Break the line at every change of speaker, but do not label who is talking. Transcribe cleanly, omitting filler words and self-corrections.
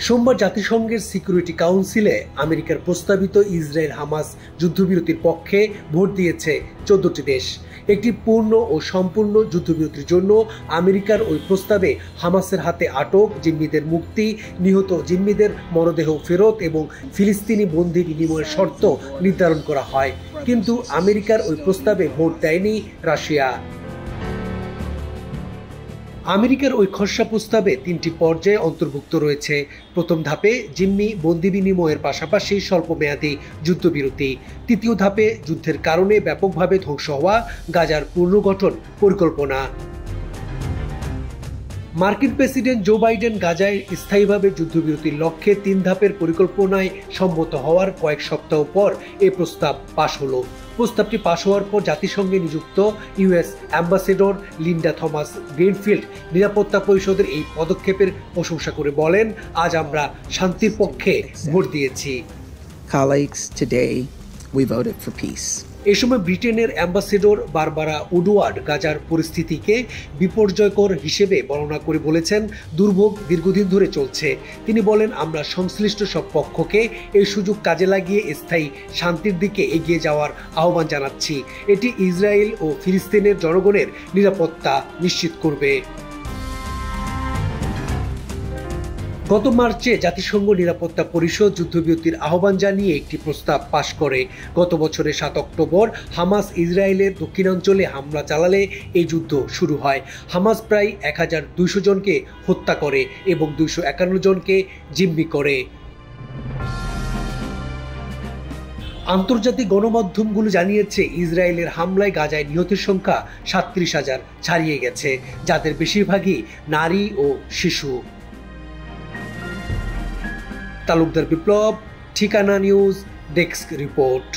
সোমবার জাতিসংঘের সিকিউরিটি কাউন্সিলে আমেরিকার প্রস্তাবিত ইসরায়েল হামাস যুদ্ধবিরতির পক্ষে ভোট দিয়েছে 14টি দেশ। একটি পূর্ণ ও সম্পূর্ণ যুদ্ধবিরতির জন্য আমেরিকার ওই প্রস্তাবে হামাসের হাতে আটক জিম্মিদের মুক্তি, নিহত জিম্মিদের মরদেহ ফেরত এবং ফিলিস্তিনি বন্দী বিনিময়ের শর্ত নির্ধারণ করা হয়। কিন্তু আমেরিকার ওই প্রস্তাবে ভোট দেয়নি রাশিয়া। আমেরিকার ওই খসড়া প্রস্তাবে 3টি পর্যায়ে অন্তর্ভুক্ত রয়েছে। প্রথম ধাপে জিম্মি বন্দি বিনিময়ের পাশাপাশি স্বল্পমেয়াদী যুদ্ধবিরতি। তৃতীয় ধাপে যুদ্ধের কারণে ব্যাপকভাবে ধ্বংস হওয়া গাজার পুনর্গঠন পরিকল্পনা। মার্কিন প্রেসিডেন্ট জো বাইডেন গাজায় স্থায়ীভাবে যুদ্ধবিরতির লক্ষ্যে 3 ধাপের পরিকল্পনায় সম্মত হওয়ার কয়েক সপ্তাহ পর এই প্রস্তাব পাশ হলো। প্রস্তাবটি পাশ হওয়ার পর জাতিসংঘে নিযুক্ত US ambassador Linda Thomas greenfield নিরাপত্তা পরিষদের এই পদক্ষেপের প্রশংসা করে বলেন, আজ আমরা শান্তির পক্ষে ভোট দিয়েছি।
Colleagues, today we voted for peace.
এই সময় ব্রিটেনের অ্যাম্বাসেডর বারবারা উডওয়ার্ড গাজার পরিস্থিতিকে বিপর্যয়কর হিসেবে বর্ণনা করে বলেছেন, দুর্ভোগ দীর্ঘদিন ধরে চলছে। তিনি বলেন, আমরা সংশ্লিষ্ট সব পক্ষকে এই সুযোগ কাজে লাগিয়ে স্থায়ী শান্তির দিকে এগিয়ে যাওয়ার আহ্বান জানাচ্ছি। এটি ইসরায়েল ও ফিলিস্তিনের জনগণের নিরাপত্তা নিশ্চিত করবে। গত মার্চে জাতিসংঘ নিরাপত্তা পরিষদ যুদ্ধবিরতির আহ্বান জানিয়ে একটি প্রস্তাব পাশ করে। গত বছরের 7 অক্টোবর হামাস ইসরায়েলের দক্ষিণাঞ্চলে হামলা চালালে এই যুদ্ধ শুরু হয়। হামাস প্রায় 1200 জনকে হত্যা করে এবং 251 জনকে জিম্মি করে। আন্তর্জাতিক গণমাধ্যমগুলো জানিয়েছে, ইসরায়েলের হামলায় গাজায় নিহতের সংখ্যা 37,000 ছাড়িয়ে গেছে, যাদের বেশিরভাগই নারী ও শিশু। তালুকদার বিপ্লব, ঠিকানা নিউজ, ডেস্ক রিপোর্ট।